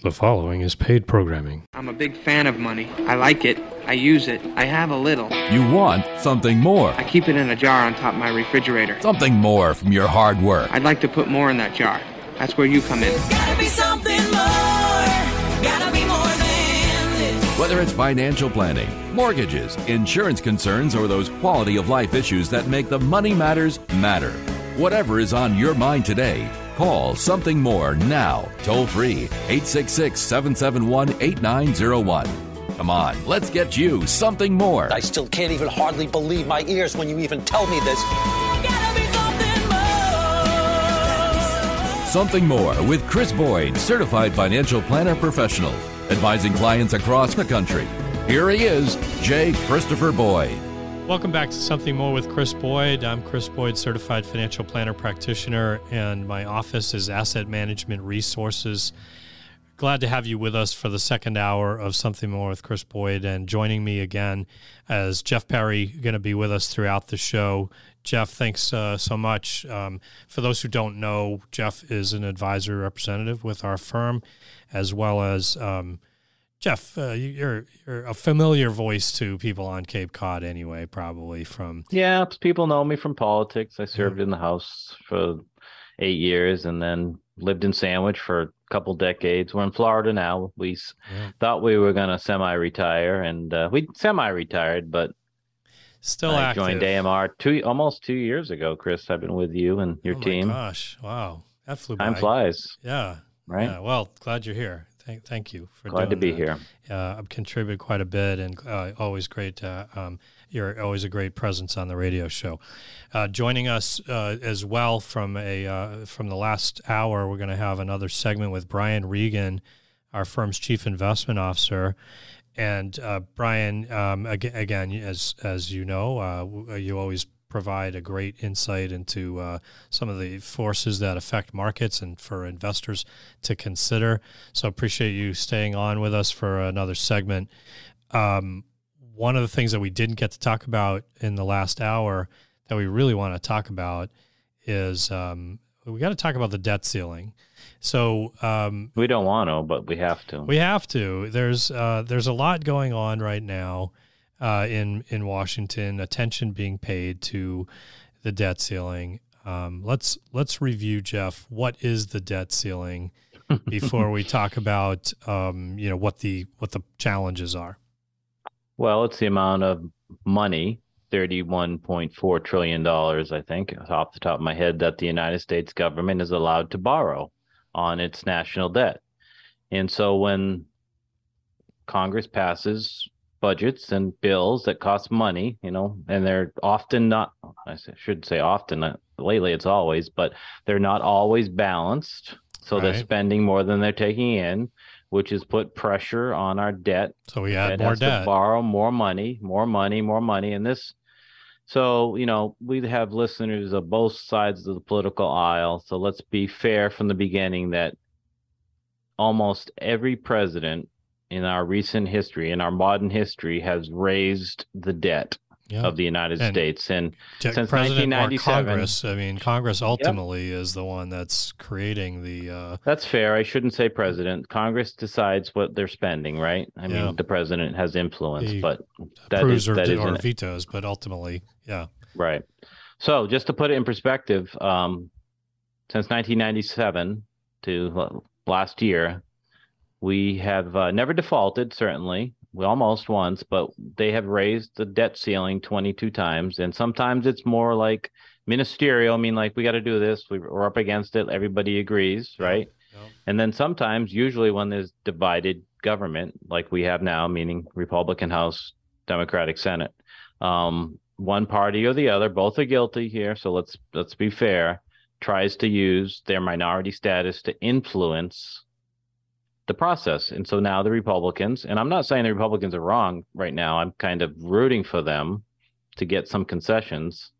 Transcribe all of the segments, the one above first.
The following is paid programming. I'm a big fan of money. I like it. I use it. I have a little. You want something more. I keep it in a jar on top of my refrigerator. Something more from your hard work. I'd like to put more in that jar. That's where you come in. It's gotta be something more. Gotta be more than this. Whether it's financial planning, mortgages, insurance concerns, or those quality of life issues that make the money matters matter. Whatever is on your mind today, call Something More now, toll free, 866-771-8901. Come on, let's get you something more. I still can't even hardly believe my ears when you even tell me this. Gotta be something more. Something More with Chris Boyd, certified financial planner professional, advising clients across the country. Here he is, J. Christopher Boyd. Welcome back to Something More with Chris Boyd. I'm Chris Boyd, certified financial planner practitioner, and my office is Asset Management Resources. Glad to have you with us for the second hour of Something More with Chris Boyd, and joining me again is Jeff Perry, going to be with us throughout the show. Jeff, thanks so much. For those who don't know, Jeff is an advisor representative with our firm, as well as Jeff, you're a familiar voice to people on Cape Cod anyway, probably from... Yeah, people know me from politics. I served in the House for 8 years and then lived in Sandwich for a couple decades. We're in Florida now. We thought we were going to semi-retire, and we semi-retired, but still I active. joined AMR almost 2 years ago, Chris. I've been with you and your team. Oh, my gosh. Wow. That flew by. Time flies. Yeah. Right? Yeah. Well, glad you're here. Thank you for Glad to be that. here. I've contributed quite a bit, and always great. You're always a great presence on the radio show. Joining us as well from the last hour, we're going to have another segment with Brian Regan, our firm's chief investment officer. And Brian, again, as you know, you always provide a great insight into some of the forces that affect markets and for investors to consider. So appreciate you staying on with us for another segment. One of the things that we didn't get to talk about in the last hour that we really want to talk about is we got to talk about the debt ceiling. So we don't want to, but we have to. We have to. There's a lot going on right now in Washington, attention being paid to the debt ceiling. Let's review, Jeff. What is the debt ceiling before we talk about what the challenges are? Well, it's the amount of money, $31.4 trillion, I think, off the top of my head, that the United States government is allowed to borrow on its national debt. And so when Congress passes budgets and bills that cost money, and they're often not, I should say often, lately it's always, but they're not always balanced. So They're spending more than they're taking in, which has put pressure on our debt. So we add more debt. To borrow more money. And this, so, we have listeners of both sides of the political aisle. So let's be fair from the beginning that almost every president in our recent history, in our modern history, has raised the debt of the United States. And since President 1997, Congress ultimately is the one that's creating the... That's fair. I shouldn't say president. Congress decides what they're spending, right? I mean, the president has influence, but that approves or vetoes, but ultimately, yeah. Right. So just to put it in perspective, since 1997 to last year, we have never defaulted, certainly. We almost once, but they have raised the debt ceiling 22 times. And sometimes it's more like ministerial. I mean, like, we got to do this. We're up against it. Everybody agrees, right? Yep. And then sometimes, usually when there's divided government, like we have now, meaning Republican House, Democratic Senate, one party or the other, both are guilty here. So let's be fair, tries to use their minority status to influence the process. And so now the Republicans, and I'm not saying the Republicans are wrong right now, I'm kind of rooting for them to get some concessions.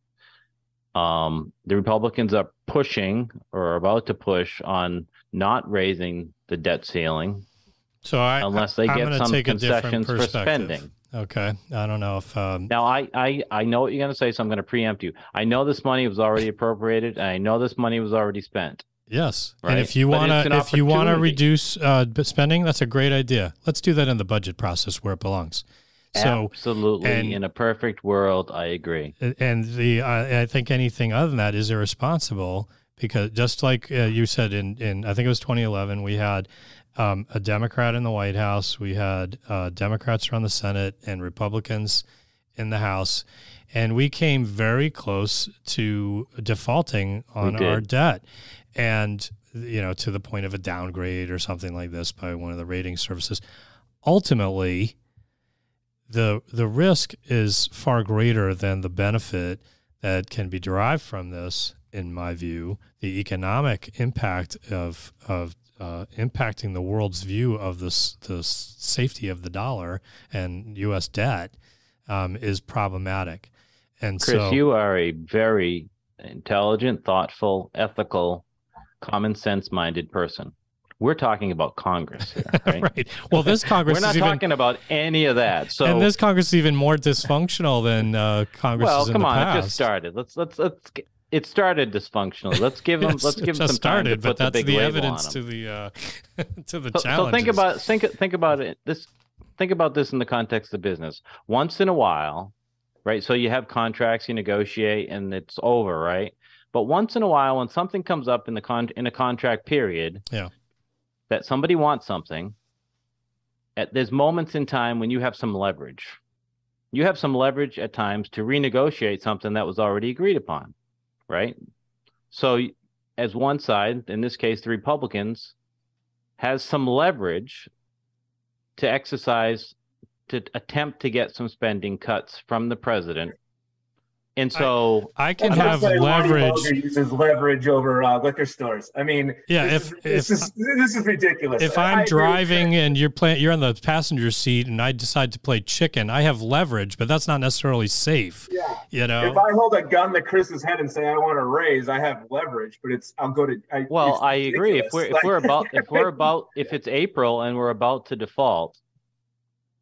The Republicans are pushing or are about to push on not raising the debt ceiling, so unless they get some concessions for spending. Okay. I don't know if... Now, I know what you're going to say, so I'm going to preempt you. I know this money was already appropriated, and I know this money was already spent. Yes. Right? And if you want to reduce spending, that's a great idea. Let's do that in the budget process where it belongs. So, absolutely, in a perfect world, I agree. And I think anything other than that is irresponsible, because just like you said in I think it was 2011, we had a Democrat in the White House, we had Democrats around the Senate and Republicans in the House, and we came very close to defaulting on our debt, and to the point of a downgrade or something like this by one of the rating services. Ultimately, the risk is far greater than the benefit that can be derived from this. In my view, the economic impact of impacting the world's view of the safety of the dollar and U.S. debt is problematic. And Chris, you are a very intelligent, thoughtful, ethical, common sense-minded person. We're talking about Congress here, right? Right. Well, this Congress we're not talking about any of that. So, and this Congress is even more dysfunctional than Congress. Well, in come the on, past. it just started. Let's. It started dysfunctional. Let's give them. Yes, let's give them some started, time to put but that's the big label evidence on to them. the to the So challenges. think about it. Think about this in the context of business. Once in a while, right? So you have contracts, you negotiate, and it's over, right? But once in a while, when something comes up in a contract period, that somebody wants something, there's moments in time when you have some leverage. You have some leverage at times to renegotiate something that was already agreed upon, right? So as one side, in this case, the Republicans, has some leverage to exercise to attempt to get some spending cuts from the president. And so I can have leverage. Uses leverage over liquor stores. I mean, this is ridiculous. If I'm driving and you're on the passenger seat and I decide to play chicken, I have leverage, but that's not necessarily safe. Yeah. If I hold a gun to Chris's head and say I want to raise, I have leverage, but I agree. If it's April and we're about to default,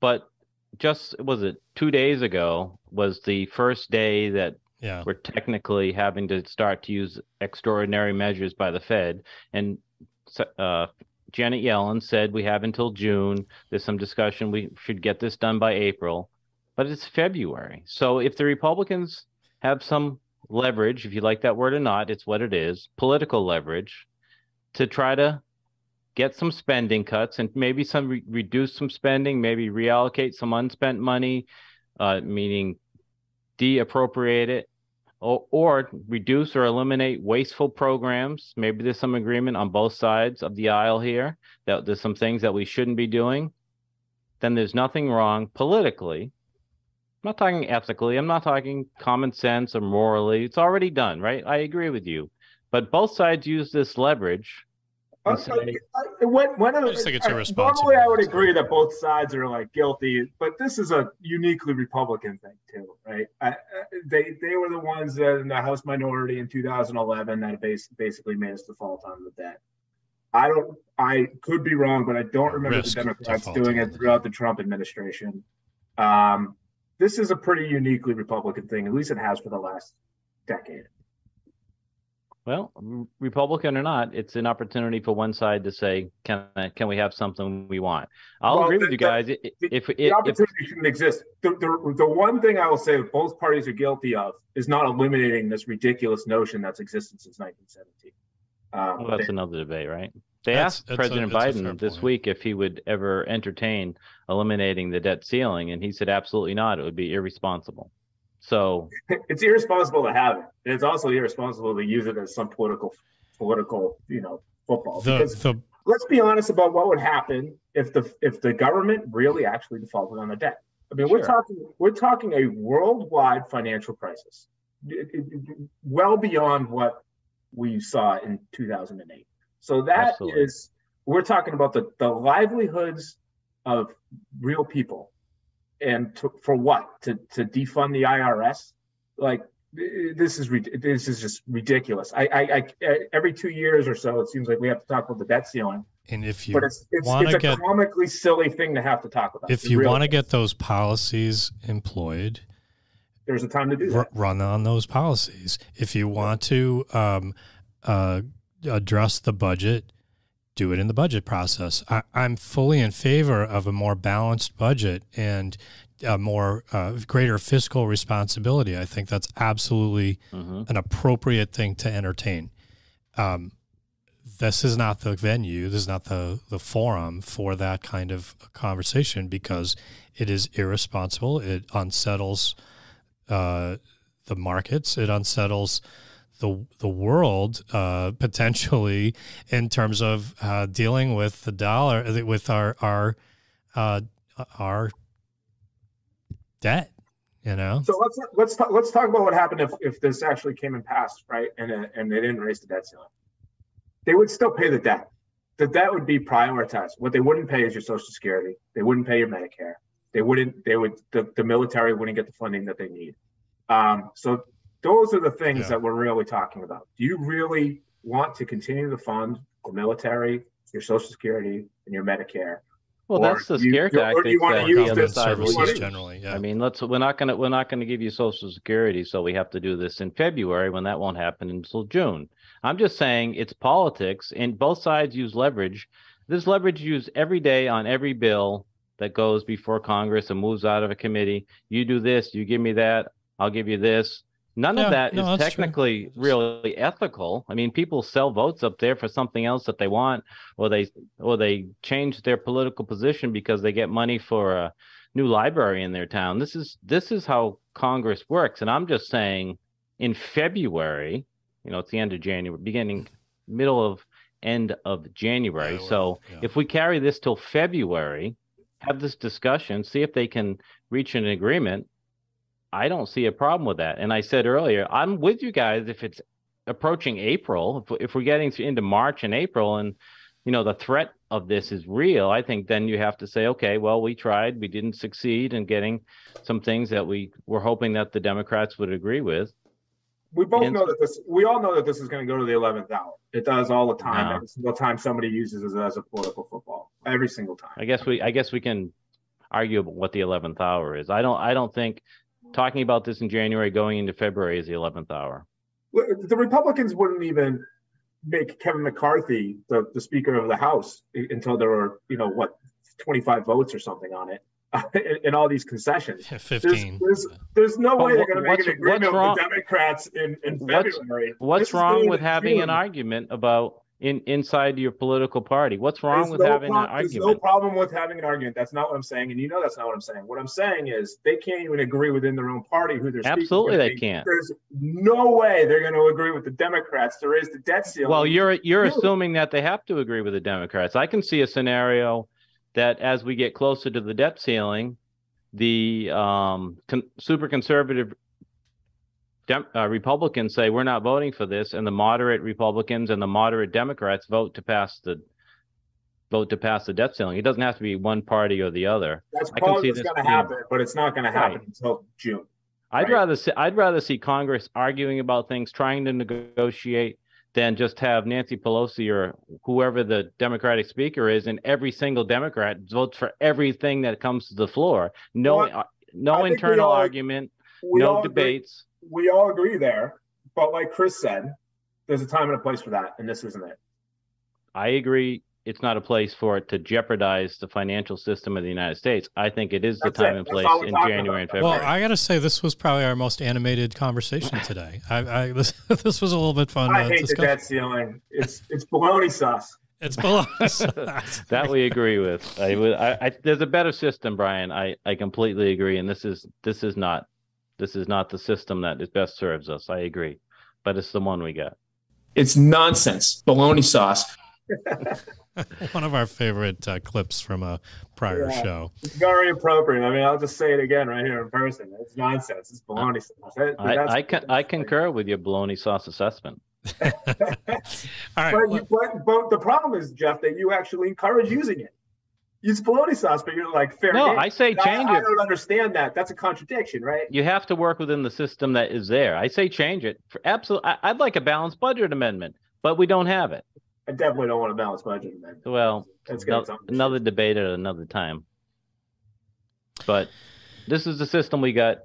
but was it 2 days ago was the first day that we're technically having to start to use extraordinary measures by the Fed. And Janet Yellen said we have until June. There's some discussion we should get this done by April, but it's February. So if the Republicans have some leverage, if you like that word or not, it's what it is, political leverage, to try to get some spending cuts and maybe reduce some spending, maybe reallocate some unspent money, meaning de-appropriate it, or reduce or eliminate wasteful programs. Maybe there's some agreement on both sides of the aisle here that there's some things that we shouldn't be doing. Then there's nothing wrong politically. I'm not talking ethically. I'm not talking common sense or morally. It's already done, right? I agree with you. But both sides use this leverage. I just think it's irresponsible. Normally, I would agree that both sides are guilty, but this is a uniquely Republican thing too, right? They were the ones that in the House minority in 2011 that basically made us default on the debt. I could be wrong, but I don't remember the Democrats doing it throughout the Trump administration. This is a pretty uniquely Republican thing. At least it has for the last decade. Well, Republican or not, it's an opportunity for one side to say, "Can we have something we want?" I'll agree with you guys. The opportunity shouldn't exist. The one thing I will say that both parties are guilty of is not eliminating this ridiculous notion that's existed since 1917. Well, that's another debate, right? They asked President Biden this week if he would ever entertain eliminating the debt ceiling, and he said absolutely not. It would be irresponsible. So it's irresponsible to have it. And it's also irresponsible to use it as some political, football. Let's be honest about what would happen if the government really actually defaulted on the debt. I mean, we're talking a worldwide financial crisis, well beyond what we saw in 2008. So that we're talking about the livelihoods of real people. And for what? To defund the IRS? This is just ridiculous. I every 2 years or so, it seems like we have to talk about the debt ceiling. And if you but it's a comically silly thing to have to talk about. If you want to get those policies employed, there's a time to do that. Run on those policies. If you want to address the budget, do it in the budget process. I'm fully in favor of a more balanced budget and a more greater fiscal responsibility. I think that's absolutely an appropriate thing to entertain. This is not the venue. This is not the forum for that kind of conversation because it is irresponsible. It unsettles the markets. It unsettles the world potentially in terms of dealing with the dollar, with our debt. So let's talk about what happened if this actually came and passed, right? And they didn't raise the debt ceiling. They would still pay the debt. The debt would be prioritized. What they wouldn't pay is your Social Security. They wouldn't pay your Medicare. The military wouldn't get the funding that they need. So those are the things that we're really talking about. Do you really want to continue to fund the military, your Social Security, and your Medicare? Well, that's the scare tactic. Or do you want to use this services generally? Yeah. I mean, we're not gonna give you Social Security, so we have to do this in February when that won't happen until June. I'm just saying it's politics, and both sides use leverage. There's leverage used every day on every bill that goes before Congress and moves out of a committee. You do this, you give me that, I'll give you this. None of that is technically really ethical. I mean, people sell votes up there for something else that they want, or they change their political position because they get money for a new library in their town. This is how Congress works. And I'm just saying, in February, it's the end of January, end of January. If we carry this till February, have this discussion, see if they can reach an agreement. I don't see a problem with that. And I said earlier, I'm with you guys if it's approaching April, if we're getting into March and April and, the threat of this is real, I think then you have to say, okay, well, we tried, we didn't succeed in getting some things that we were hoping that the Democrats would agree with. We all know that this is going to go to the 11th hour. It does all the time. No. Every single time somebody uses it as a political football, every single time. I guess we can argue about what the 11th hour is. I don't think talking about this in January going into February is the 11th hour. The Republicans wouldn't even make Kevin McCarthy the Speaker of the House until there were, 25 votes or something on it. In all these concessions. 15. There's no way they're going to make an agreement with the Democrats in February. What's wrong with having an argument about inside your political party? What's wrong with having an argument? There's no problem with having an argument. That's not what I'm saying. And that's not what I'm saying. What I'm saying is they can't even agree within their own party who they're speaking. Absolutely they can't. There's no way they're going to agree with the Democrats to raise the debt ceiling. Well, you're assuming that they have to agree with the Democrats. I can see a scenario that as we get closer to the debt ceiling, the super conservative Republicans say we're not voting for this, and the moderate Republicans and the moderate Democrats vote to pass the debt ceiling. It doesn't have to be one party or the other. That's probably what's going to happen, but it's not going to happen until June. I'd rather see Congress arguing about things, trying to negotiate, than just have Nancy Pelosi or whoever the Democratic speaker is, and every single Democrat votes for everything that comes to the floor. No internal argument, no debates. We all agree there, but like Chris said, there's a time and a place for that, and this isn't it. I agree. It's not a place for it to jeopidize the financial system of the United States. I think it is the time and place in January and February. Well, I got to say, this was probably our most animated conveation today. This was a little bit fun. I hate the debt ceiling. It's baloney sauce. It's baloney sauce. That we agree with. There's a better system, Brian. I completely agree, and this is not the system that best serves us. I agree, but it's the one we got. It's nonsense. Baloney sauce. One of our favorite clips from a prior show. It's very appropriate. I mean, I'll just say it again right here in person. It's nonsense. It's baloney sauce. I concur with your baloney sauce assessment. All right. But the problem is, Jeff, that you actually encourage using it. Use baloney sauce, but you're like, fair game. No, I say change it. I don't understand that. That's a contradiction, right? You have to work within the system that is there. I say change it. I'd like a balanced budget amendment, but we don't have it. I definitely don't want a balanced budget amendment. Well, another debate at another time. But this is the system we got.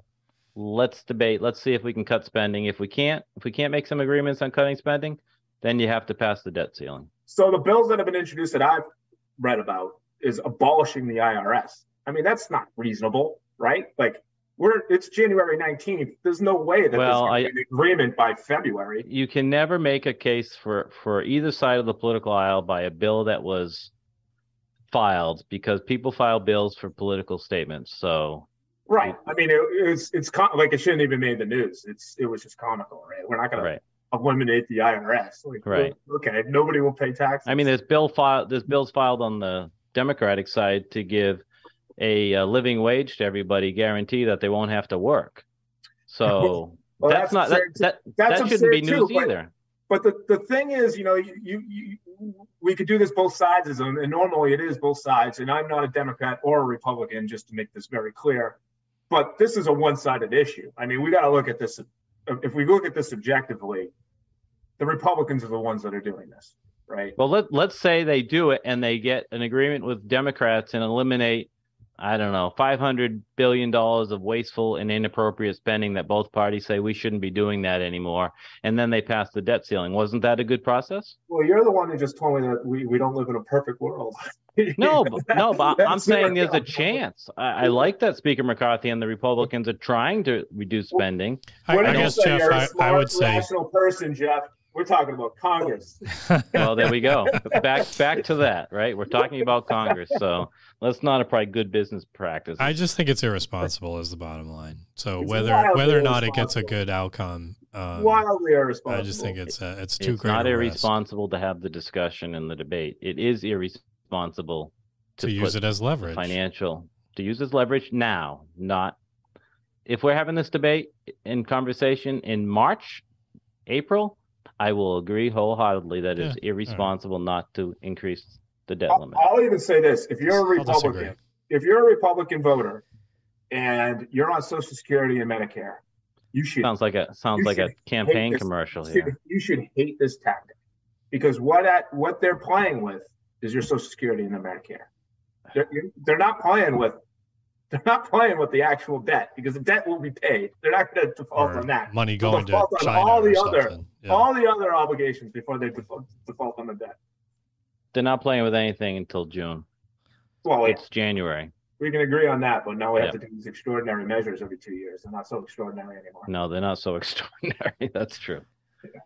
Let's debate. Let's see if we can cut spending. If we can't make some agreements on cutting spending, then you have to pass the debt ceiling. So the bills that have been introduced that I've read about is abolishing the IRS. I mean, that's not reasonable, right? Like it's January 19th. There's no way that there's going to be an agreement by February. You can never make a case for either side of the political aisle by a bill that was filed, because people file bills for political statements. So right. I mean, it's like it shouldn't even made the news. It was just comical, right? We're not going to eliminate the IRS. Like, right. Okay, nobody will pay taxes. I mean, there's bills filed on the Democratic side to give a living wage to everybody, guarantee that they won't have to work. So well, that shouldn't be news either. But the thing is, we could do this both sides, and normally it is both sides. And I'm not a Democrat or a Republican, just to make this very clear. But this is a one-sided issue. I mean, we got to look at this. If we look at this objectively, the Republicans are the ones that are doing this, right? Well, let's say they do it and they get an agreement with Democrats and eliminate, I don't know, $500 billion of wasteful and inappropriate spending that both parties say we shouldn't be doing that anymore. And then they pass the debt ceiling. Wasn't that a good process? Well, you're the one who just told me that we don't live in a perfect world. No, but I'm saying there's a chance. I like that Speaker McCarthy and the Republicans are trying to reduce spending. I guess, Jeff, you're a smart, I would say, rational person, Jeff. We're talking about Congress. Well, there we go. Back to that, right? We're talking about Congress, so let's not apply good business practices. I just think it's irresponsible is the bottom line. So whether or not it gets a good outcome, wildly irresponsible. I just think it's too it's great. It's not irresponsible to have the discussion and the debate. It is irresponsible to use it as leverage. To use as leverage now, not if we're having this debate and conversation in March, April. I will agree wholeheartedly that it's irresponsible not to increase the debt limit. I'll even say this: if you're a Republican voter and you're on Social Security and Medicare, you should sounds like a campaign commercial here. You should hate this tactic, because what they're playing with is your Social Security and the Medicare. They're not playing with the actual debt, because the debt will be paid. They're not going to default on that. Money going to China all the or other obligations before they default on the debt. They're not playing with anything until June. Well, it's January. We can agree on that, but now we have to do these extraordinary measures every 2 years. They're not so extraordinary anymore. No, they're not so extraordinary. That's true. Yeah.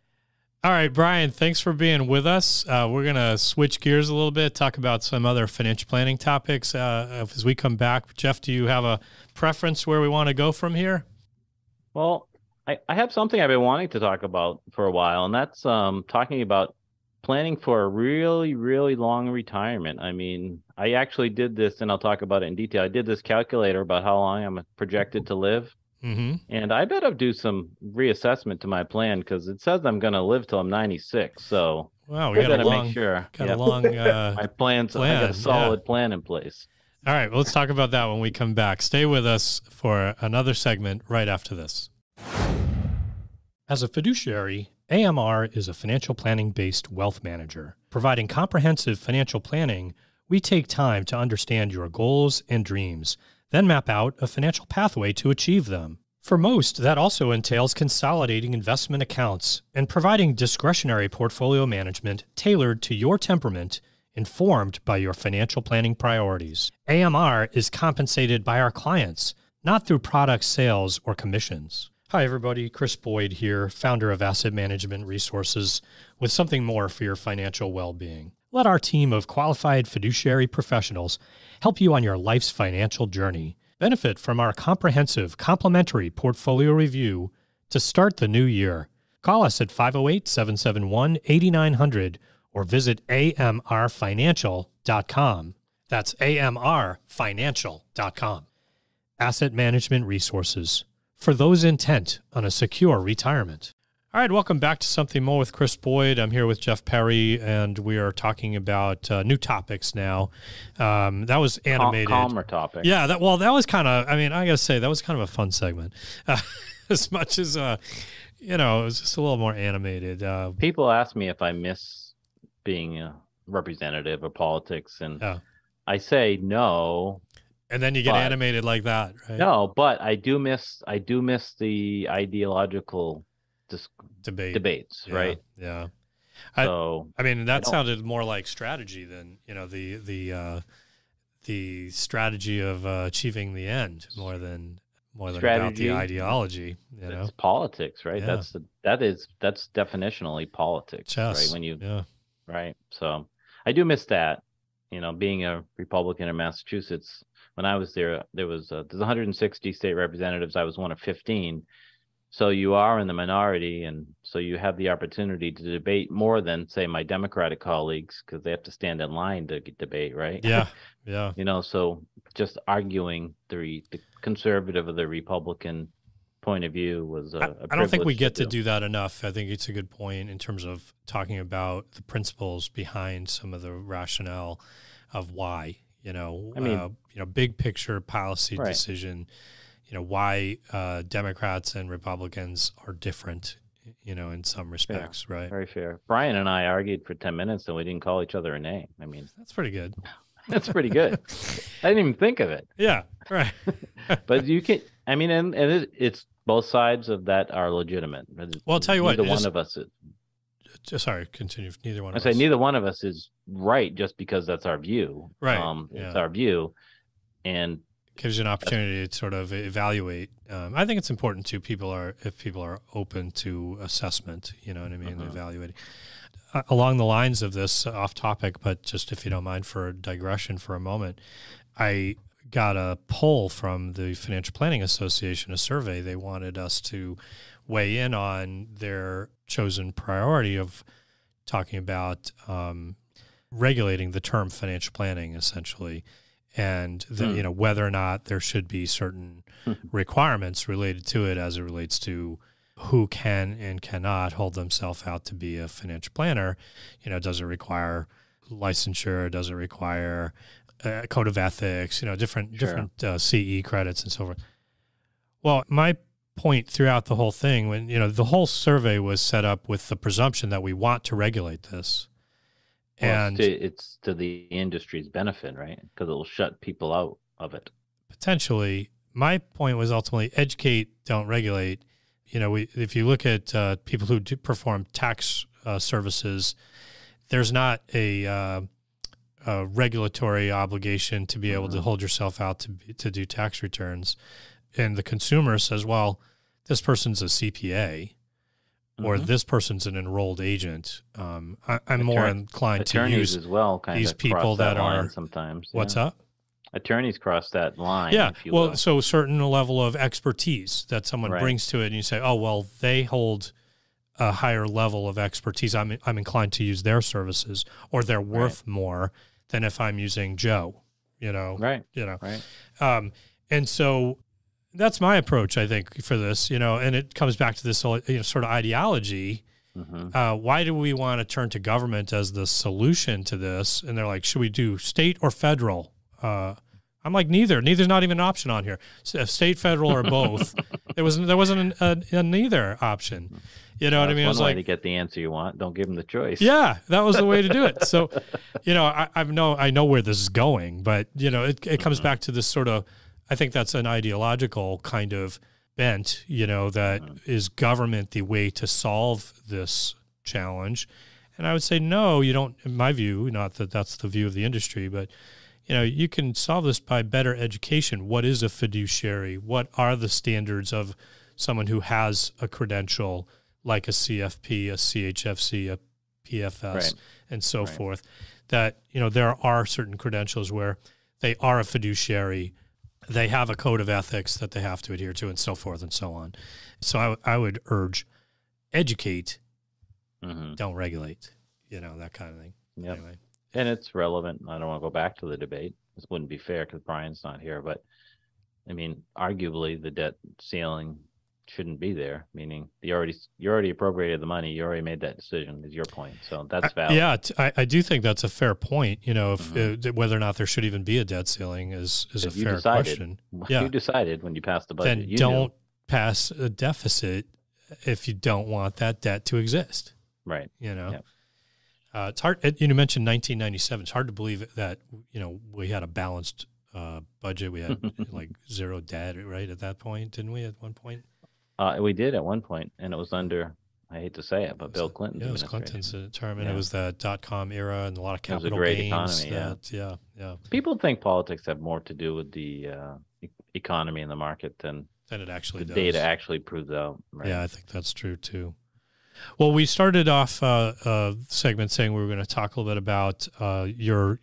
All right, Brian, thanks for being with us. We're going to switch gears a little bit, talk about some other financial planning topics as we come back. Jeff, do you have a preference where we want to go from here? Well, I have something I've been wanting to talk about for a while, and that's talking about planning for a really, really long retirement. I mean, I actually did this, and I'll talk about it in detail. I did this calculator about how long I'm projected to live. Mm-hmm. And I better do some reassessment to my plan, because it says I'm going to live till I'm 96. So wow, we got to make sure. Got a long my plans. I got a solid plan in place. All right, well, let's talk about that when we come back. Stay with us for another segment right after this. As a fiduciary, AMR is a financial planning-based wealth manager. Providing comprehensive financial planning, we take time to understand your goals and dreams, then map out a financial pathway to achieve them. For most, that also entails consolidating investment accounts and providing discretionary portfolio management tailored to your temperament, informed by your financial planning priorities. AMR is compensated by our clients, not through product sales or commissions. Hi everybody, Chris Boyd here, founder of Asset Management Resources, with something more for your financial well-being. Let our team of qualified fiduciary professionals help you on your life's financial journey. Benefit from our comprehensive complimentary portfolio review to start the new year. Call us at 508-771-8900 or visit amrfinancial.com. That's amrfinancial.com. Asset Management Resources, for those intent on a secure retirement. All right, welcome back to Something More with Chris Boyd. I'm here with Jeff Perry, and we are talking about new topics now. That was animated. Calmer topic. Yeah, that was kind of, I got to say, that was kind of a fun segment. As much as, it was just a little more animated. People ask me if I miss being a representative of politics, and I say no. And then you get animated like that, right? No, but I do miss the ideological debates, right? Yeah. I mean, that sounded more like strategy than, the strategy of achieving the end more than about the ideology. It's politics, right? Yeah. That's definitionally politics, Chess. right? Right. So I do miss that. Being a Republican in Massachusetts, when I was there's 160 state representatives. I was one of 15. So you are in the minority, and so you have the opportunity to debate more than, say, my Democratic colleagues, because they have to stand in line to debate, right? Yeah. So just arguing the conservative or the Republican point of view was a I don't think we get to to do that enough. I think it's a good point in terms of talking about the principles behind some of the rationale of why, big picture policy decision, why Democrats and Republicans are different, in some respects, right? Very fair. Brian and I argued for 10 minutes and we didn't call each other a name. I mean, that's pretty good. That's pretty good. I didn't even think of it. Yeah, right. But you can, and it's both sides of that are legitimate. Well, I'll tell you what. Neither one of us is. Sorry, continue. Neither one of us. I say neither one of us is right just because that's our view. Right. It's our view. And gives you an opportunity to sort of evaluate. I think it's important too. If people are open to assessment, you know what I mean, evaluating. Along the lines of this, off topic, but just if you don't mind for a digression for a moment, I got a poll from the Financial Planning Association, a survey. They wanted us to weigh in on their chosen priority of talking about regulating the term financial planning, essentially, and whether or not there should be certain requirements related to it as it relates to who can and cannot hold themselves out to be a financial planner. Does it require licensure? Does it require a code of ethics? Different CE credits and so forth. Well, my point throughout the whole thing, when the whole survey was set up with the presumption that we want to regulate this. And it's to the industry's benefit, right? Because it will shut people out of it. Potentially. My point was ultimately educate, don't regulate. If you look at people who do perform tax services, there's not a regulatory obligation to be able to hold yourself out to do tax returns. And the consumer says, well, this person's a CPA. Or this person's an enrolled agent. I'm more inclined to use as well, these people that are sometimes. What's up? Attorneys cross that line. Yeah. If you will. So a certain level of expertise that someone brings to it, and you say, oh, well, they hold a higher level of expertise. I'm inclined to use their services, or they're worth more than if I'm using Joe. Right. And so that's my approach, I think, for this, and it comes back to this sort of ideology. Why do we want to turn to government as the solution to this? And they're like, should we do state or federal? I'm like, neither. Neither's not even an option on here. State, federal, or both. There wasn't a neither option. You know what I mean? One way to get the answer you want. Don't give them the choice. Yeah, that was the way to do it. So, I know where this is going, but it comes back to this sort of. I think that's an ideological kind of bent, that is government the way to solve this challenge. And I would say, no, you don't, in my view, not that that's the view of the industry, but, you can solve this by better education. What is a fiduciary? What are the standards of someone who has a credential like a CFP, a CHFC, a PFS, and so forth, that, there are certain credentials where they are a fiduciary. They have a code of ethics that they have to adhere to, and so forth and so on. So I would urge, educate, don't regulate, that kind of thing. Yep. Anyway. And it's relevant. I don't want to go back to the debate. This wouldn't be fair because Brian's not here. But, arguably the debt ceiling shouldn't be there, meaning you already appropriated the money. You already made that decision is your point. So that's valid. I do think that's a fair point. If whether or not there should even be a debt ceiling is a fair question. You decided when you passed the budget. Then don't pass a deficit if you don't want that debt to exist. Right. Yep. It's hard. You mentioned 1997. It's hard to believe that, we had a balanced budget. We had like zero debt, right? At that point, didn't we at one point? We did at one point, and it was under I hate to say it, but Bill Clinton's Yeah, it was administration. Clinton's term, and it was that .com era and a lot of capital It was a great gains. economy, Yeah. People think politics have more to do with the economy and the market than it actually the does. data actually proves out. Right? Yeah, I think that's true too. Well, we started off segment saying we were going to talk a little bit about your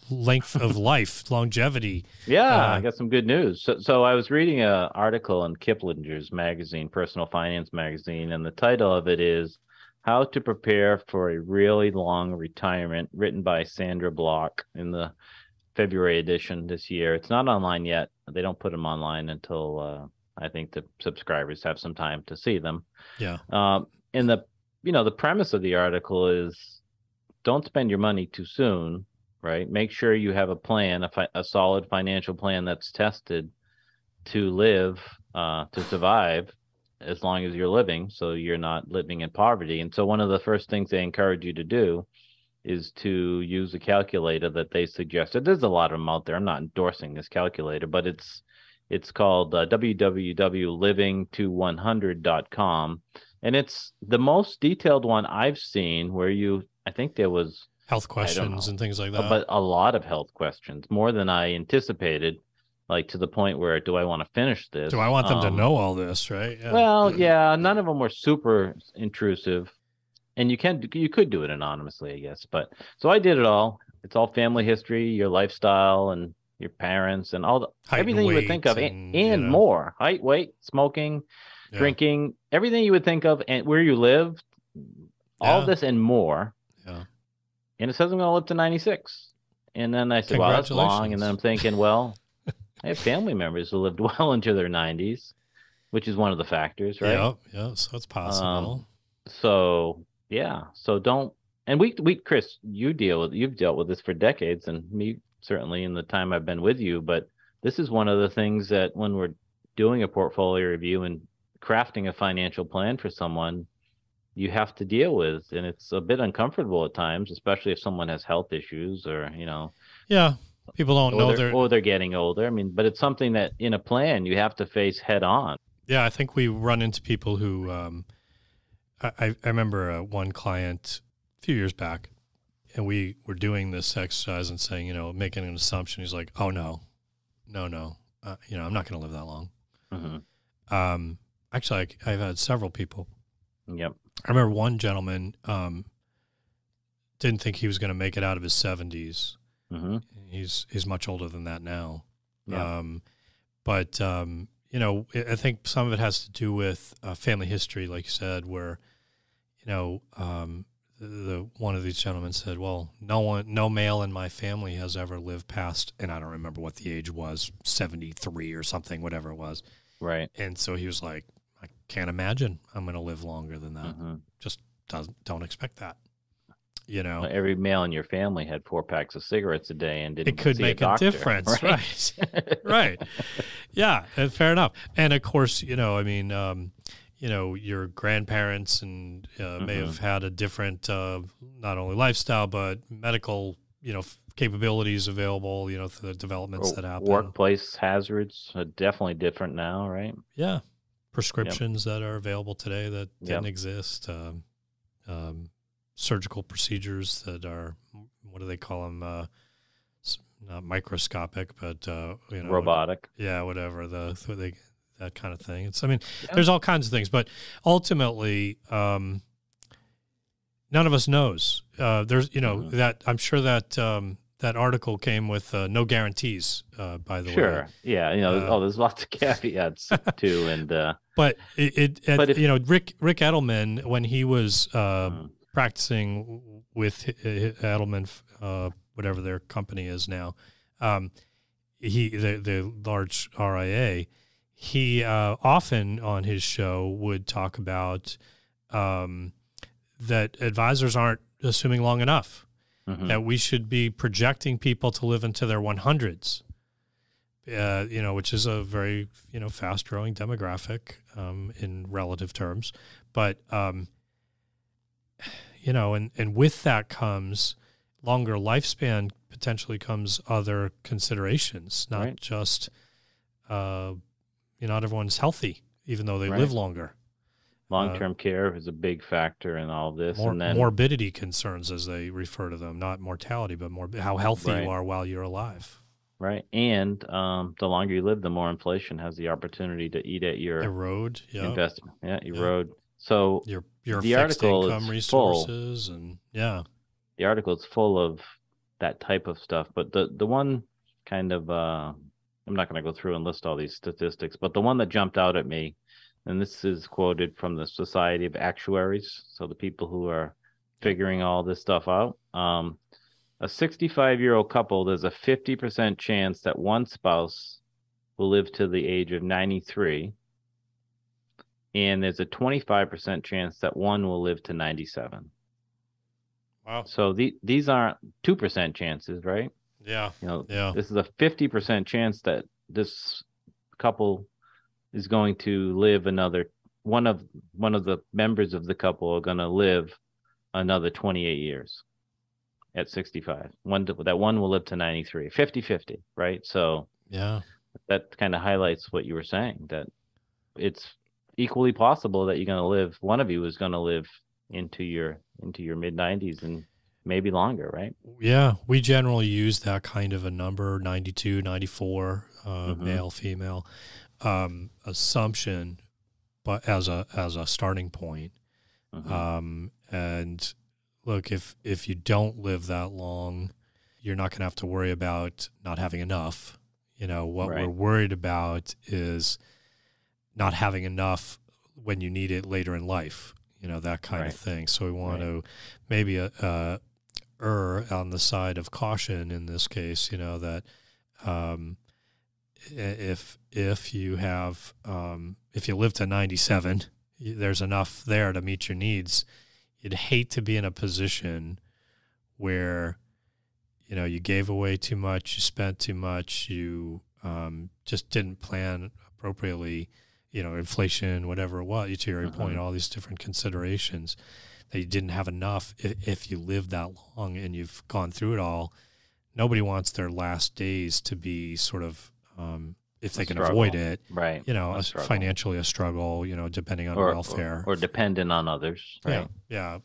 length of life, longevity. Yeah, I got some good news. So I was reading an article in Kiplinger's magazine, Personal Finance magazine, and the title of it is "How to Prepare for a Really Long Retirement," written by Sandra Block in the February edition this year. It's not online yet. They don't put them online until I think the subscribers have some time to see them. Yeah. And the premise of the article is don't spend your money too soon, right? Make sure you have a plan, a solid financial plan that's tested to live, to survive as long as you're living, so you're not living in poverty. And so one of the first things they encourage you to do is to use a calculator that they suggested. There's a lot of them out there. I'm not endorsing this calculator, but it's called www.livingto100.com. And it's the most detailed one I've seen where I think there was health questions and things like that. But a lot of health questions, more than I anticipated, like to the point where, do I want to finish this? Do I want them to know all this, right? Yeah. Well, yeah, none of them were super intrusive. And you could do it anonymously, I guess. But so I did it all. It's all family history, your lifestyle, and your parents, and everything you would think of, and more. Height, weight, smoking, drinking, everything you would think of, and where you live, all this and more. Yeah. And it says I'm going to live to 96. And then I said, wow, that's long. And then I'm thinking, well, I have family members who lived well into their 90s, which is one of the factors, right? Yeah. So it's possible. So don't. And Chris, you've dealt with this for decades, and me certainly in the time I've been with you. But this is one of the things that when we're doing a portfolio review and crafting a financial plan for someone, you have to deal with, and it's a bit uncomfortable at times, especially if someone has health issues or people don't know they're getting older. I mean, but it's something that in a plan you have to face head on. Yeah, I think we run into people who I remember one client a few years back, and we were doing this exercise and saying, making an assumption. He's like, "Oh no, I'm not going to live that long." Mm-hmm. Actually, I've had several people. Yep. I remember one gentleman didn't think he was going to make it out of his 70s. Mm-hmm. He's much older than that now. Yeah. But I think some of it has to do with family history, like you said, where one of these gentlemen said, "Well, no male in my family has ever lived past," and I don't remember what the age was, 73 or something, whatever it was. Right. And so he was like, "I can't imagine I'm going to live longer than that. Mm-hmm. Just don't expect that." Every male in your family had 4 packs of cigarettes a day and didn't. It could see make a doctor, difference, right? Right. Yeah, fair enough. And of course, your grandparents and may have had a different, not only lifestyle but medical, capabilities available. The developments that happen. Workplace hazards are definitely different now, right? Yeah, prescriptions that are available today that didn't exist. Surgical procedures that are, what do they call them? Not microscopic, but robotic. Yeah, whatever that kind of thing. There's all kinds of things, but ultimately, none of us knows. There's, that I'm sure that that article came with no guarantees. By the way, sure, yeah, there's lots of caveats too, and but Rick Edelman, when he was practicing with Edelman, whatever their company is now, the large RIA, he often on his show would talk about that advisors aren't assuming long enough, that we should be projecting people to live into their 100s, which is a very, fast-growing demographic in relative terms. But and with that comes longer lifespan, potentially comes other considerations, not just, not everyone's healthy, even though they live longer. Long-term care is a big factor in all this. And then morbidity concerns, as they refer to them, not mortality, but how healthy you are while you're alive. Right. And the longer you live, the more inflation has the opportunity to eat at your investment. Yeah, erode. So your the fixed article income is resources the article is full of that type of stuff. But the one kind of I'm not going to go through and list all these statistics, but the one that jumped out at me, and this is quoted from the Society of Actuaries, so the people who are figuring all this stuff out. A 65-year-old couple, there's a 50% chance that one spouse will live to the age of 93, and there's a 25% chance that one will live to 97. Wow. So these aren't 2% chances, right? Yeah. This is a 50% chance that this couple is going to live another one of the members of the couple are going to live another 28 years at 65. That one will live to 93. 50-50, right? So that kind of highlights what you were saying, that it's equally possible that one of you is going to live into your mid 90s and maybe longer, right? Yeah, we generally use that kind of a number, 92, 94, male, female, assumption, but as a starting point. And look, if you don't live that long, you're not going to have to worry about not having enough. What we're worried about is not having enough when you need it later in life, that kind of thing. So we want to maybe err on the side of caution in this case, that if you have if you live to 97, there's enough there to meet your needs. You'd hate to be in a position where you gave away too much, you spent too much, you just didn't plan appropriately, inflation, whatever it was, to your point, all these different considerations, that you didn't have enough. If you lived that long and you've gone through it all, nobody wants their last days to be sort of, if they can avoid it, right? Financially a struggle, depending on welfare or dependent on others, right? Yeah.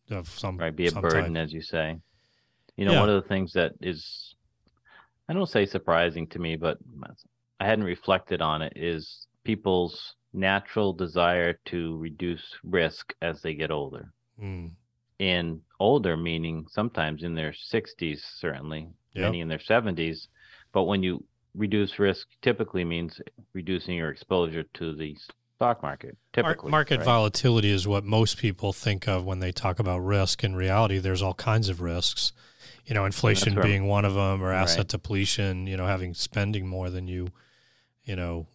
Be a burden, as you say. One of the things that is, I don't say surprising to me, but I hadn't reflected on it, is people's natural desire to reduce risk as they get older. And older meaning sometimes in their 60s, certainly, many in their 70s. But when you reduce risk, typically means reducing your exposure to the stock market. Typically, market volatility is what most people think of when they talk about risk. In reality, there's all kinds of risks. Inflation being one of them, or asset depletion. Having spending more than you can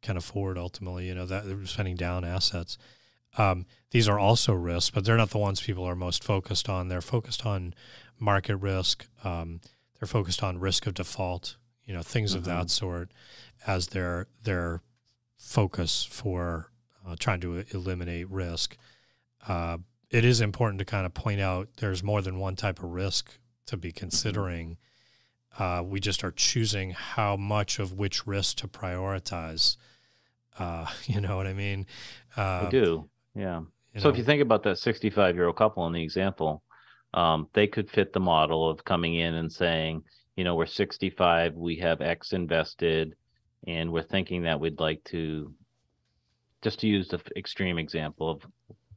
afford ultimately. That they're spending down assets. These are also risks, but they're not the ones people are most focused on. They're focused on market risk. They're focused on risk of default, things of that sort, as their focus for trying to eliminate risk. It is important to kind of point out there's more than one type of risk to be considering. We just are choosing how much of which risk to prioritize. You know what I mean? I do. Yeah. So if you think about that 65-year-old couple in the example, they could fit the model of coming in and saying, we're 65, we have X invested, and we're thinking that we'd like to, just to use the extreme example of,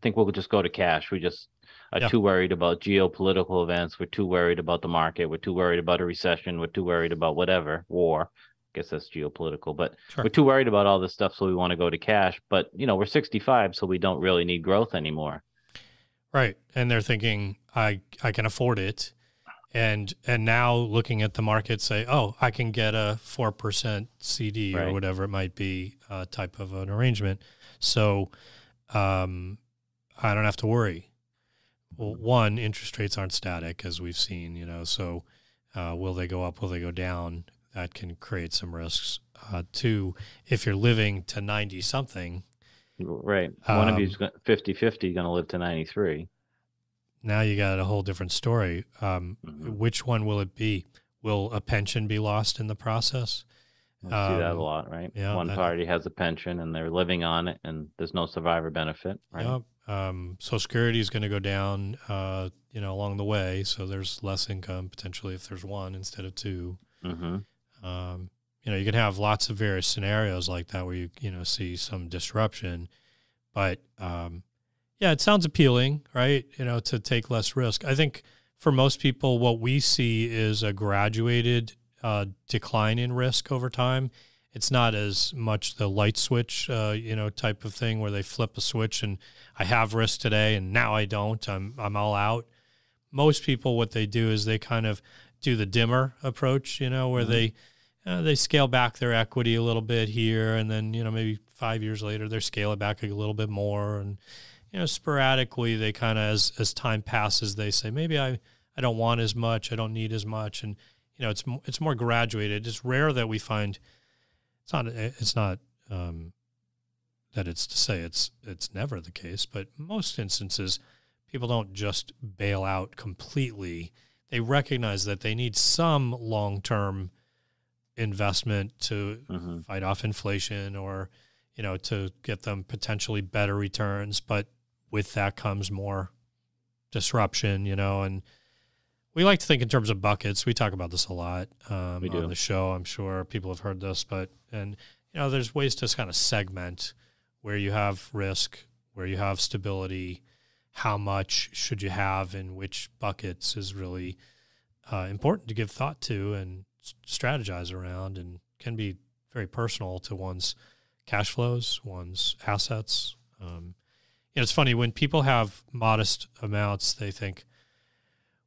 think we'll just go to cash. We just are too worried about geopolitical events. We're too worried about the market. We're too worried about a recession. We're too worried about whatever, war. I guess that's geopolitical, but we're too worried about all this stuff, so we want to go to cash. But, we're 65, so we don't really need growth anymore. Right. And they're thinking, I can afford it. And now looking at the market, say, oh, I can get a 4% CD or whatever it might be, type of an arrangement. So I don't have to worry. Well, one, interest rates aren't static, as we've seen, so will they go up? Will they go down? That can create some risks. Two, if you're living to 90-something. Right. One of you's 50-50 going to live to 93. Now you got a whole different story. Which one will it be? Will a pension be lost in the process? We see that a lot, right? Yeah, one party has a pension and they're living on it, and there's no survivor benefit, right? Yep. Social Security is going to go down, along the way. So there's less income potentially if there's one instead of two. Mm-hmm. You can have lots of various scenarios like that where you see some disruption, but it sounds appealing, right? To take less risk. I think for most people, what we see is a graduated decline in risk over time. It's not as much the light switch, type of thing where they flip a switch and I have risk today and now I don't. I'm all out. Most people, what they do is they kind of do the dimmer approach, where they scale back their equity a little bit here, and then maybe 5 years later they scale it back a little bit more, and sporadically they kind of as time passes they say maybe I don't want as much, I don't need as much, and it's more graduated. It's rare that we find. It's not that it's to say it's never the case, but most instances, people don't just bail out completely. They recognize that they need some long-term investment to fight off inflation or, to get them potentially better returns. But with that comes more disruption, and we like to think in terms of buckets. We talk about this a lot on the show. I'm sure people have heard this, there's ways to kind of segment where you have risk, where you have stability, how much should you have in which buckets is really important to give thought to and strategize around, and can be very personal to one's cash flows, one's assets. It's funny when people have modest amounts, they think,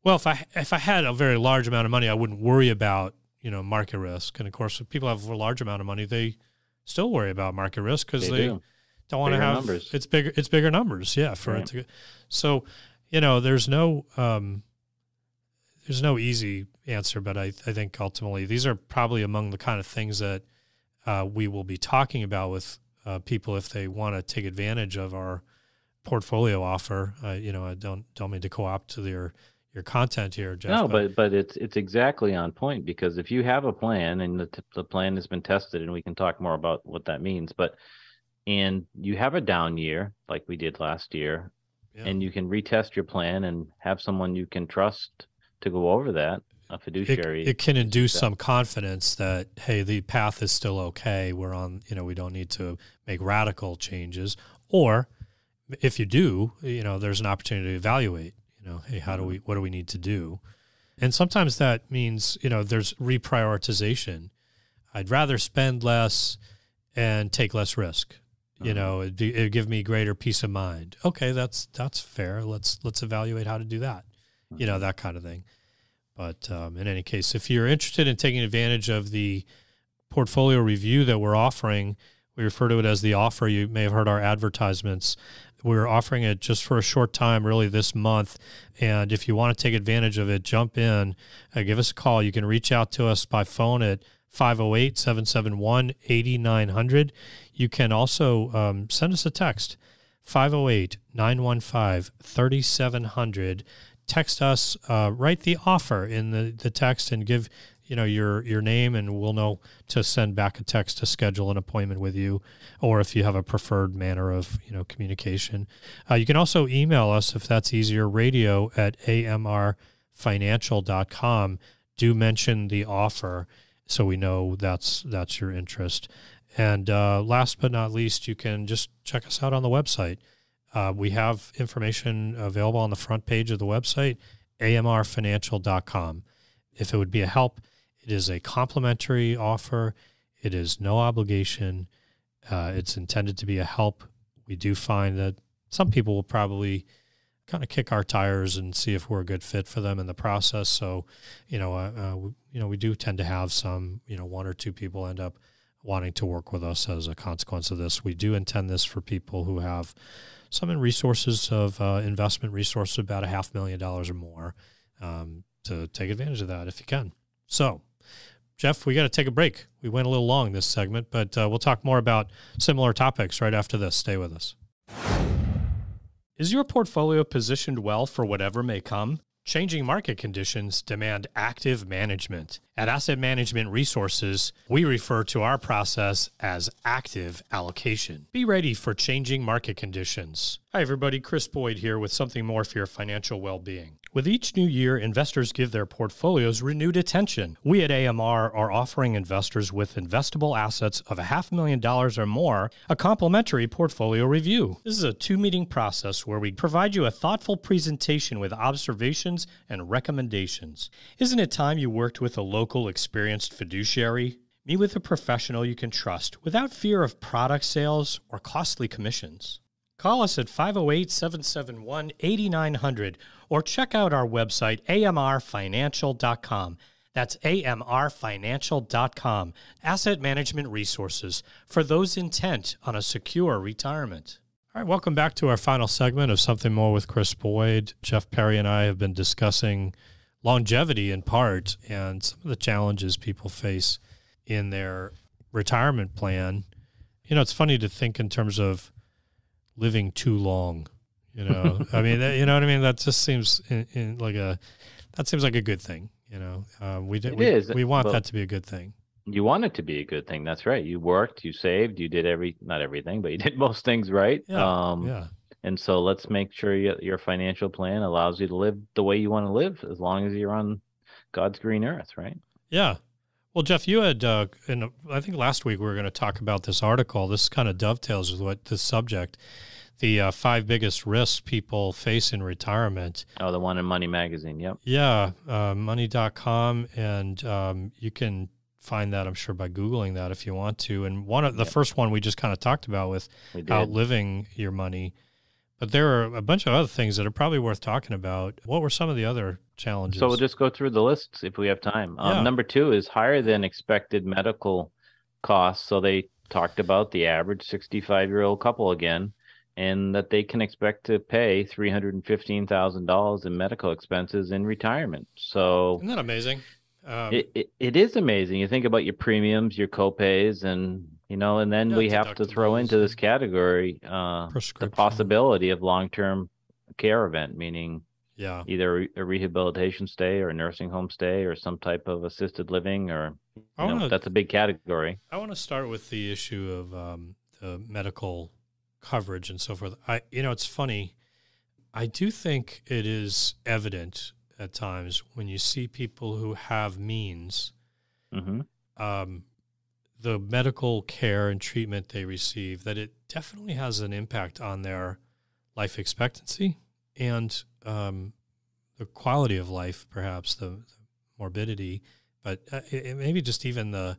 well, if I had a very large amount of money, I wouldn't worry about, market risk. And of course, if people have a large amount of money, they still worry about market risk because they don't want to have numbers. It's bigger numbers. Yeah. It to, so, there's no easy answer, but I think ultimately these are probably among the kind of things that we will be talking about with people if they want to take advantage of our portfolio offer. I don't mean to co-opt to your content here, Jeff. No, but it's exactly on point, because if you have a plan and the plan has been tested, and we can talk more about what that means, and you have a down year like we did last year, and you can retest your plan and have someone you can trust to go over that, a fiduciary. It can induce some confidence that, hey, the path is still okay. We're on, we don't need to make radical changes. Or if you do, there's an opportunity to evaluate. Hey, what do we need to do? And sometimes that means, there's reprioritization. I'd rather spend less and take less risk. It'd give me greater peace of mind. Okay, that's fair. Let's evaluate how to do that. That kind of thing. But in any case, if you're interested in taking advantage of the portfolio review that we're offering, we refer to it as the offer. You may have heard our advertisements. We're offering it just for a short time, really this month. And if you want to take advantage of it, jump in, give us a call. You can reach out to us by phone at 508-771-8900. You can also send us a text, 508-915-3700. Text us, write the offer in the text and give your name, and we'll know to send back a text to schedule an appointment with you, or if you have a preferred manner of communication. You can also email us if that's easier, radio@amrfinancial.com. Do mention the offer so we know that's your interest. And last but not least, you can just check us out on the website. We have information available on the front page of the website, amrfinancial.com. If it would be a help, it is a complimentary offer. It is no obligation. It's intended to be a help. We do find that some people will probably kind of kick our tires and see if we're a good fit for them in the process. So, we do tend to have some, one or two people end up wanting to work with us as a consequence of this. We do intend this for people who have some resources of investment resources, about $500,000 or more, to take advantage of that if you can. So, Jeff, we got to take a break. We went a little long this segment, but we'll talk more about similar topics right after this. Stay with us. Is your portfolio positioned well for whatever may come? Changing market conditions demand active management. At Asset Management Resources, we refer to our process as active allocation. Be ready for changing market conditions. Hi, everybody. Chris Boyd here with something more for your financial well-being. With each new year, investors give their portfolios renewed attention. We at AMR are offering investors with investable assets of $500,000 or more a complimentary portfolio review. This is a 2-meeting process where we provide you a thoughtful presentation with observations and recommendations. Isn't it time you worked with a local experienced fiduciary? Meet with a professional you can trust without fear of product sales or costly commissions. Call us at 508-771-8900 or check out our website, amrfinancial.com. That's amrfinancial.com. Asset Management Resources for those intent on a secure retirement. All right, welcome back to our final segment of Something More with Chris Boyd. Jeff Perry and I have been discussing longevity in part and some of the challenges people face in their retirement plan. You know, it's funny to think in terms of living too long, you know. I mean, you know what I mean? That just seems that seems like a good thing, you know. We want that to be a good thing. You want it to be a good thing. That's right. You worked, you saved, you did not everything, but you did most things right. Yeah. And so let's make sure your financial plan allows you to live the way you want to live, as long as you're on God's green earth, right? Yeah. Well, Jeff, you had, I think last week we were going to talk about this article. This kind of dovetails with what this subject, the 5 biggest risks people face in retirement. Oh, the one in Money Magazine, yep. Yeah, money.com, and you can find that, I'm sure, by Googling that if you want to. And one of the first one we just kind of talked about with outliving your money. But there are a bunch of other things that are probably worth talking about. What were some of the other challenges? So we'll just go through the lists if we have time. Number 2 is higher than expected medical costs. So they talked about the average 65-year-old couple again, and that they can expect to pay $315,000 in medical expenses in retirement. So isn't that amazing? It is amazing. You think about your premiums, your copays, and and then we have to throw into this category the possibility of long-term care event, meaning either a rehabilitation stay or a nursing home stay or some type of assisted living, or that's a big category. I want to start with the issue of the medical coverage and so forth. It's funny. I do think it is evident at times when you see people who have means, the medical care and treatment they receive, that it definitely has an impact on their life expectancy and the quality of life, perhaps the morbidity, but maybe just even the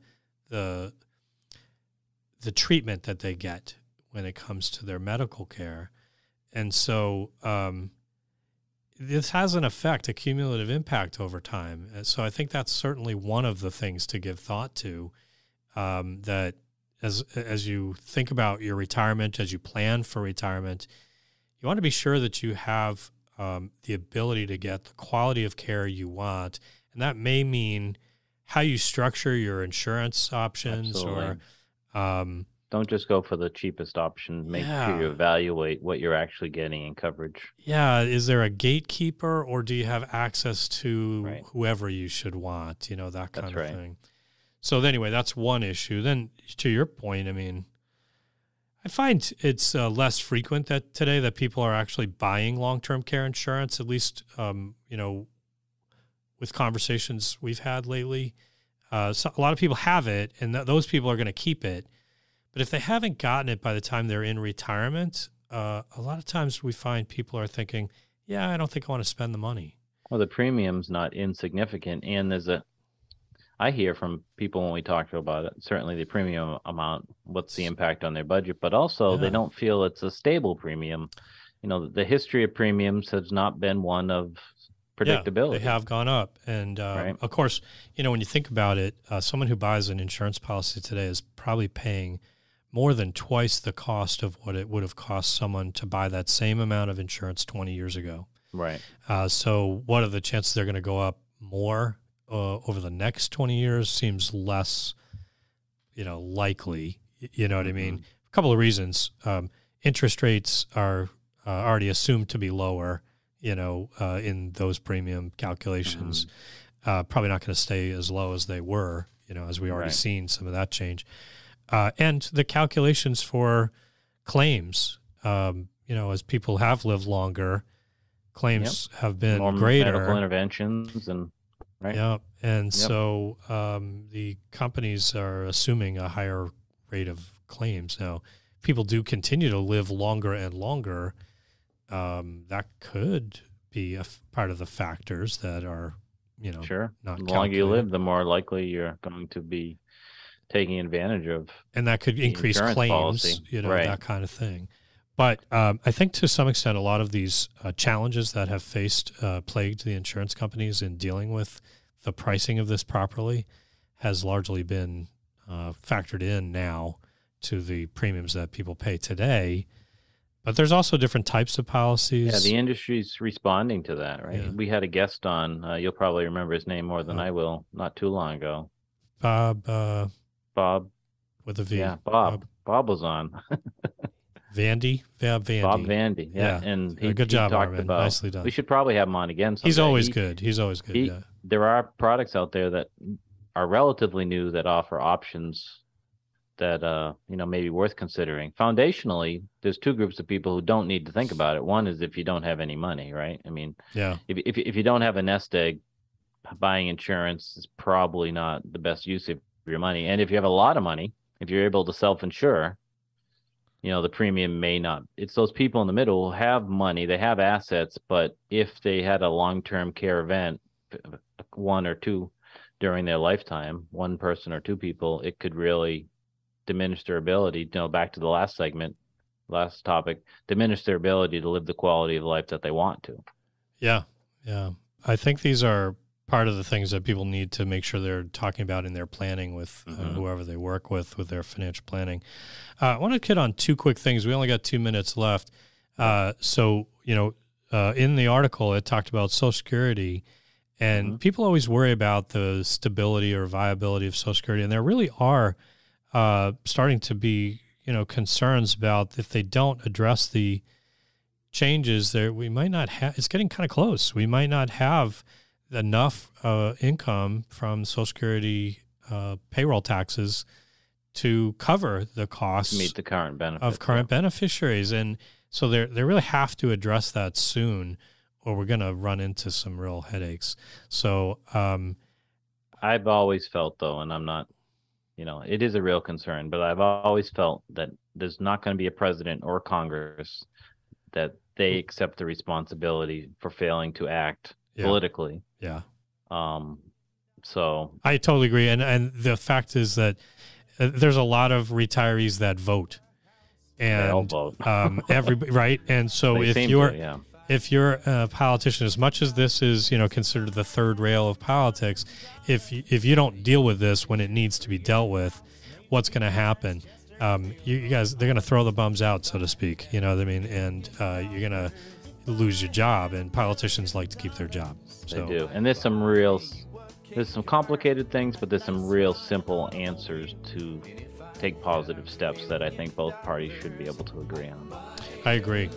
treatment that they get when it comes to their medical care. And so this has an effect, a cumulative impact over time. And so I think that's certainly one of the things to give thought to, that as you think about your retirement, as you plan for retirement, you want to be sure that you have the ability to get the quality of care you want. And that may mean how you structure your insurance options. Absolutely. Or don't just go for the cheapest option. Make sure you evaluate what you're actually getting in coverage. Yeah. Is there a gatekeeper, or do you have access to whoever you should want? That kind of thing. So anyway, that's one issue. Then to your point, I mean, I find it's less frequent today that people are actually buying long-term care insurance, at least, with conversations we've had lately. So a lot of people have it, and those people are going to keep it. But if they haven't gotten it by the time they're in retirement, a lot of times we find people are thinking, I don't think I want to spend the money. Well, the premium's not insignificant. And I hear from people when we talk about it, certainly the premium amount, what's the impact on their budget, but also they don't feel it's a stable premium. The history of premiums has not been one of predictability. They have gone up. And of course, when you think about it, someone who buys an insurance policy today is probably paying more than twice the cost of what it would have cost someone to buy that same amount of insurance 20 years ago. Right. So what are the chances they're going to go up more over the next 20 years? Seems less, likely. You know what I mean? A couple of reasons. Interest rates are already assumed to be lower in those premium calculations. Probably not going to stay as low as they were, as we already seen some of that change. And the calculations for claims, as people have lived longer, claims have been more greater. Medical interventions and Yeah, and so the companies are assuming a higher rate of claims. Now, people do continue to live longer and longer. That could be part of the factors that are, sure. not The longer you calculated. live, the more likely you're going to be taking advantage of. And that could increase insurance claims, policy. that kind of thing. But I think to some extent, a lot of these challenges that have plagued the insurance companies in dealing with the pricing of this properly has largely been factored in now to the premiums that people pay today. But there's also different types of policies. Yeah, the industry's responding to that, right? Yeah. We had a guest on, you'll probably remember his name more than I will, not too long ago. Bob with a V. Yeah, Bob was on. Vandy. Bob Vandy. Yeah. And he good job, talked Armin. about, Nicely done. We should probably have him on again someday. He's always good. Yeah. There are products out there that are relatively new that offer options that may be worth considering. Foundationally, there's two groups of people who don't need to think about it. One is if you don't have any money, right? I mean, if you don't have a nest egg, buying insurance is probably not the best use of your money. And if you have a lot of money, if you're able to self-insure, the premium may not. It's those people in the middle who have money, they have assets, but if they had a long-term care event, one or two during their lifetime, one person or two people, it could really diminish their ability, back to the last topic, diminish their ability to live the quality of life that they want to. Yeah. I think these are part of the things that people need to make sure they're talking about in their planning with whoever they work with their financial planning. I want to hit on two quick things. We only got 2 minutes left. In the article, it talked about Social Security, and people always worry about the stability or viability of Social Security, and there really are starting to be, concerns about if they don't address the changes there, we might not have, it's getting kind of close. We might not have enough income from Social Security payroll taxes to cover the costs to meet the current benefits of current beneficiaries. And so they really have to address that soon, or we're going to run into some real headaches. So I've always felt, though, and I'm not, it is a real concern, but I've always felt that there's not going to be a president or Congress that they accept the responsibility for failing to act politically. Yeah. So I totally agree. And the fact is that there's a lot of retirees that vote. And they all vote. Right. And so if you're a politician, as much as this is, considered the third rail of politics, if you don't deal with this when it needs to be dealt with, what's going to happen? You guys, they're going to throw the bums out, so to speak. You know what I mean? And you're going to lose your job, and politicians like to keep their job. So. They do. And there's some complicated things, but there's some real simple answers to take positive steps that I think both parties should be able to agree on. I agree.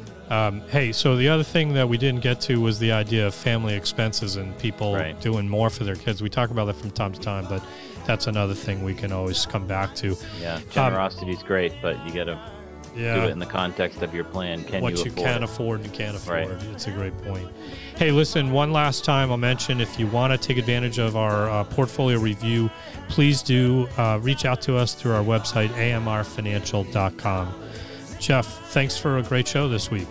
Hey, so the other thing that we didn't get to was the idea of family expenses and people doing more for their kids. We talk about that from time to time, but that's another thing we can always come back to. Yeah, generosity is great, but you got to do it in the context of your plan. What you can afford and can't afford. Right. It's a great point. Hey, listen, one last time I'll mention, if you want to take advantage of our portfolio review, please do reach out to us through our website, amrfinancial.com. Jeff, thanks for a great show this week.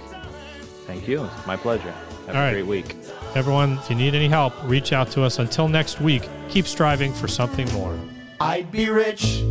Thank you. It's my pleasure. Have a great week. Everyone, if you need any help, reach out to us. Until next week, keep striving for something more. I'd be rich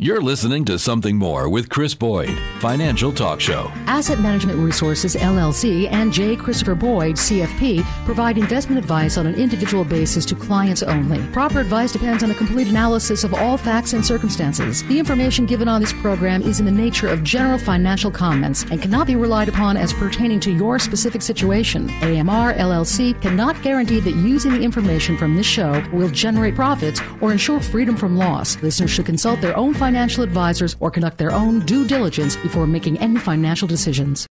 You're listening to Something More with Chris Boyd, Financial Talk Show. Asset Management Resources, LLC, and J. Christopher Boyd, CFP, provide investment advice on an individual basis to clients only. Proper advice depends on a complete analysis of all facts and circumstances. The information given on this program is in the nature of general financial comments and cannot be relied upon as pertaining to your specific situation. AMR, LLC cannot guarantee that using the information from this show will generate profits or ensure freedom from loss. Listeners should consult their own financial advisors or conduct their own due diligence before making any financial decisions.